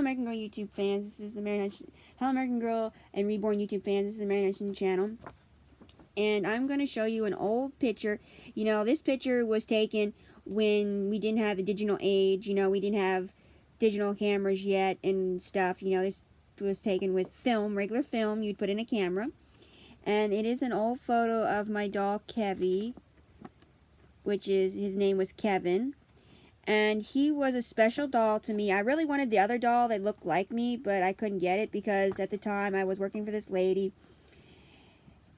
American Girl YouTube fans, this is the Hello American Girl and Reborn YouTube fans, this is the Marination channel. And I'm going to show you an old picture. You know, this picture was taken when we didn't have the digital age. You know, we didn't have digital cameras yet and stuff. You know, this was taken with film, regular film you'd put in a camera. And it is an old photo of my doll Kevy, which is, his name was Kevin. And he was a special doll to me. I really wanted the other doll that looked like me, but I couldn't get it because at the time I was working for this lady.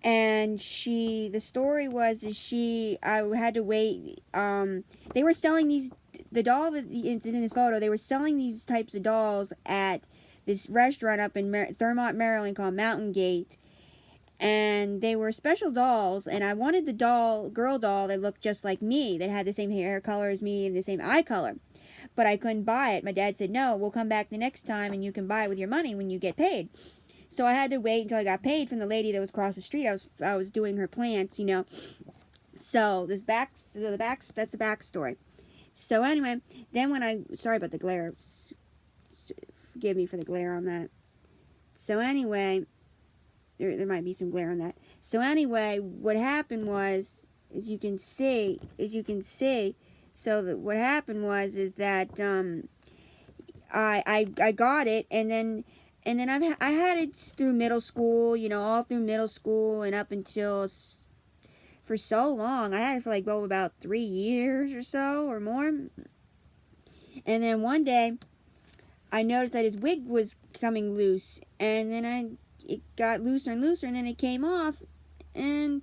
And the story was, I had to wait, they were selling the doll that is in this photo, they were selling these types of dolls at this restaurant up in Thurmont, Maryland called Mountain Gate. And they were special dolls, and I wanted the girl doll that looked just like me, that had the same hair color as me and the same eye color. But I couldn't buy it. My dad said, no, we'll come back the next time and you can buy it with your money when you get paid. So I had to wait until I got paid from the lady that was across the street. I was doing her plants, you know. So that's the backstory. So anyway, then sorry about the glare. Forgive me for the glare on that. So anyway, there might be some glare on that. So anyway, what happened was, as you can see, so what happened was is that I got it, and then I had it through middle school, you know, all through middle school and up until, for so long. I had it for like, about 3 years or so or more. And then one day, I noticed that his wig was coming loose, and then it got looser and looser, and then it came off, and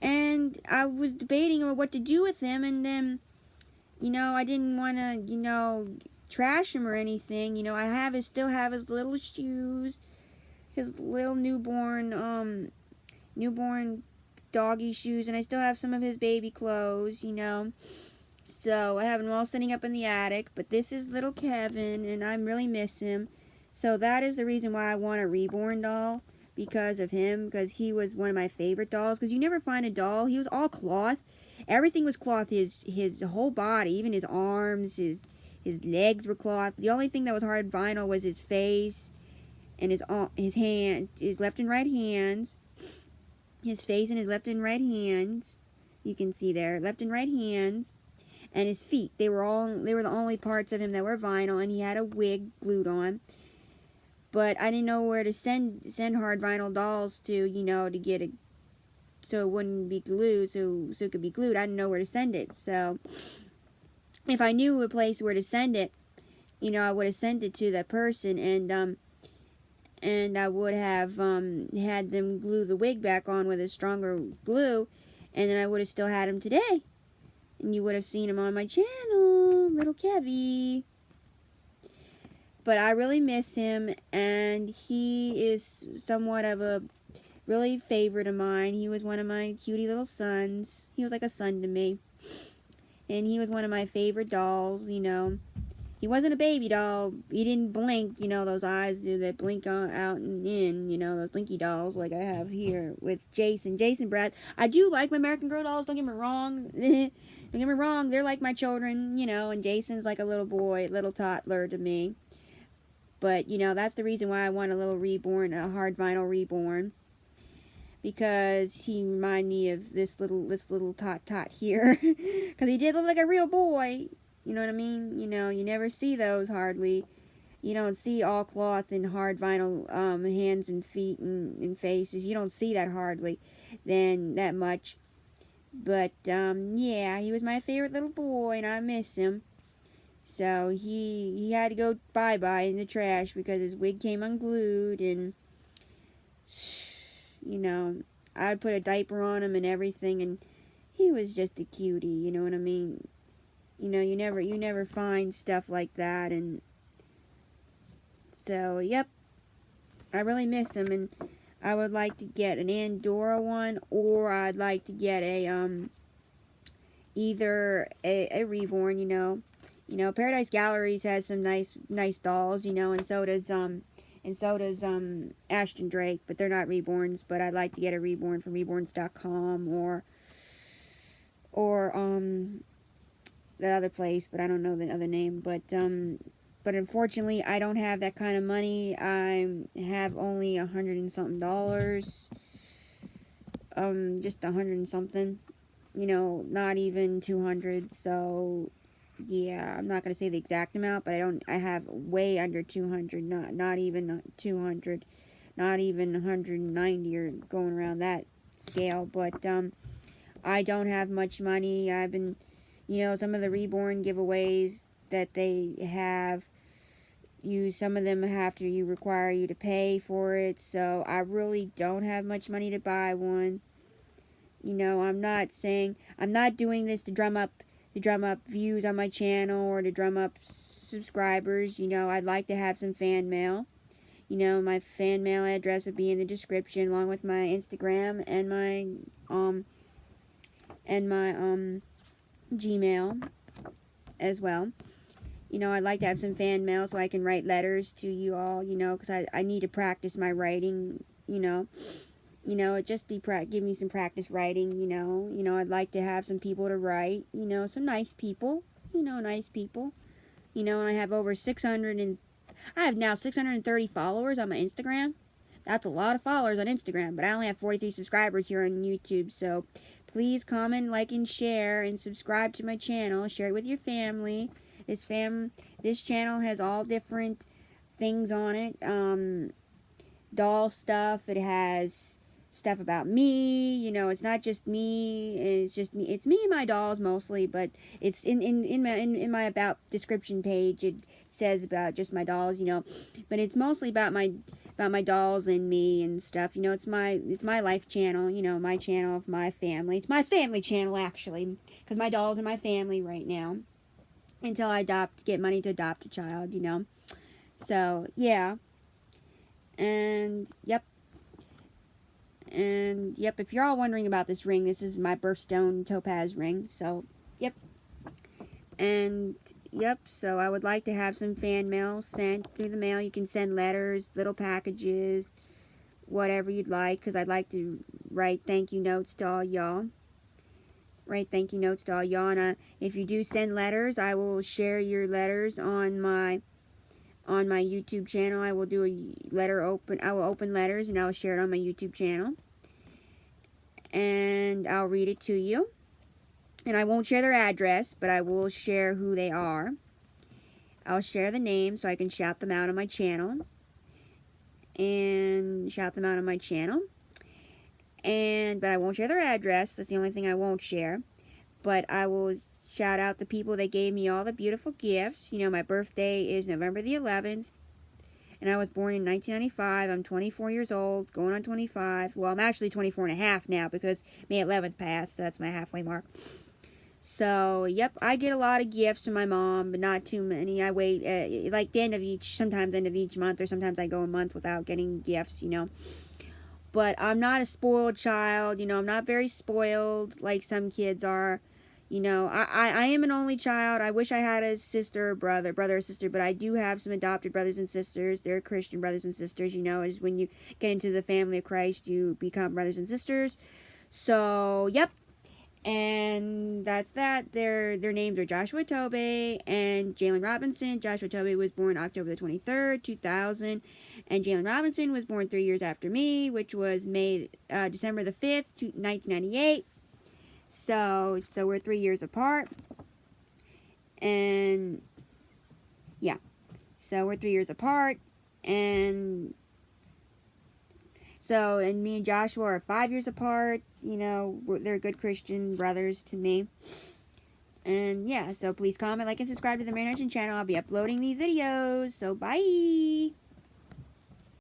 I was debating on what to do with him, and then, you know, I didn't want to, you know, trash him or anything. You know, I still have his little shoes, his little newborn doggy shoes, and I still have some of his baby clothes, you know. So I have them all sitting up in the attic, but this is little Kevin, and I really miss him. So that is the reason why I want a reborn doll, because of him, because he was one of my favorite dolls. Because you never find a doll, he was all cloth. Everything was cloth, his whole body, even his arms, his legs were cloth. The only thing that was hard vinyl was his face and his hand, his left and right hands. His face and his left and right hands. You can see there, left and right hands. And his feet. They were the only parts of him that were vinyl, and he had a wig glued on. But I didn't know where to send hard vinyl dolls to, you know, to get it so it wouldn't be glued, so it could be glued. I didn't know where to send it. So if I knew a place where to send it, you know, I would have sent it to that person, and I would have had them glue the wig back on with a stronger glue, and then I would have still had him today. And you would have seen him on my channel, little Kevy. But I really miss him, and he is somewhat of a really favorite of mine. He was one of my cutie little sons. He was like a son to me. And he was one of my favorite dolls, you know. He wasn't a baby doll. He didn't blink, you know, those eyes that blink out and in, you know, those blinky dolls like I have here with Jason Brad. I do like my American Girl dolls, don't get me wrong. Don't get me wrong, they're like my children, you know, and Jason's like a little boy, little toddler to me. But, you know, that's the reason why I want a little reborn, a hard vinyl reborn. Because he reminded me of this little tot here. Because he did look like a real boy. You know what I mean? You know, you never see those hardly. You don't see all cloth and hard vinyl hands and feet and faces. You don't see that hardly that much. But, yeah, he was my favorite little boy, and I miss him. So, he had to go bye-bye in the trash because his wig came unglued, and, you know, I would put a diaper on him and everything, and he was just a cutie, you know what I mean? You know, you never find stuff like that, and so, yep, I really miss him, and I would like to get an Andorra one, or I'd like to get either a Reborn, you know. You know, Paradise Galleries has some nice dolls, you know, and so does Ashton Drake, but they're not Reborns, but I'd like to get a Reborn from reborns.com or that other place, but I don't know the other name, but but unfortunately, I don't have that kind of money. I have only $100 and something. Just 100 and something. You know, not even 200. So, yeah, I'm not gonna say the exact amount, but I have way under 200. Not even 200. Not even 190 or going around that scale. But I don't have much money. I've been, you know, some of the reborn giveaways that they have, some of them require you to pay for it, so I really don't have much money to buy one. You know, I'm not doing this to drum up views on my channel or to drum up subscribers. You know, I'd like to have some fan mail. You know, my fan mail address would be in the description, along with my Instagram and my Gmail as well. You know, I'd like to have some fan mail so I can write letters to you all, you know, because I need to practice my writing, you know. You know, it just give me some practice writing, you know. You know, I'd like to have some people to write, you know, some nice people, you know, nice people. You know, and I have I have now 630 followers on my Instagram. That's a lot of followers on Instagram, but I only have 43 subscribers here on YouTube, so please comment, like, and share, and subscribe to my channel. Share it with your family. This channel has all different things on it. Doll stuff. It has stuff about me. You know, it's not just me. It's just me. It's me and my dolls mostly, but it's in my about description page. It says about just my dolls. You know, but it's mostly about my dolls and me and stuff. You know, it's my life channel. You know, my channel of my family. It's my family channel actually, because my dolls are my family right now. Until I get money to adopt a child, you know. So, yeah. And, yep. If you're all wondering about this ring, this is my birthstone topaz ring. So, yep. And, yep. So, I would like to have some fan mail sent through the mail. You can send letters, little packages, whatever you'd like. Because I'd like to write thank you notes to all y'all. And if you do send letters, I will share your letters on my YouTube channel. I will do I will open letters and I will share it on my YouTube channel. And I'll read it to you. And I won't share their address, but I will share who they are. I'll share the name so I can shout them out on my channel. But I won't share their address. That's the only thing I won't share. But I will shout out the people that gave me all the beautiful gifts. You know, my birthday is November the 11th. And I was born in 1995. I'm 24 years old, going on 25. Well, I'm actually 24 and a half now because May 11th passed. So that's my halfway mark. So, yep, I get a lot of gifts from my mom, but not too many. I wait, like sometimes end of each month, or sometimes I go a month without getting gifts, you know. But I'm not a spoiled child, you know, I'm not very spoiled like some kids are. You know, I am an only child. I wish I had a sister or brother or sister, but I do have some adopted brothers and sisters. They're Christian brothers and sisters, you know, is when you get into the family of Christ, you become brothers and sisters. So, yep. And that's that. Their names are Joshua Tobey and Jalen Robinson. Joshua Tobey was born October the 23rd, 2000. And Jalen Robinson was born 3 years after me, which was December the 5th, 1998. So we're 3 years apart. And, yeah. So we're 3 years apart. And me and Joshua are 5 years apart. You know, they're good Christian brothers to me. And, yeah, so please comment, like, and subscribe to the Maynardson channel. I'll be uploading these videos. So, bye!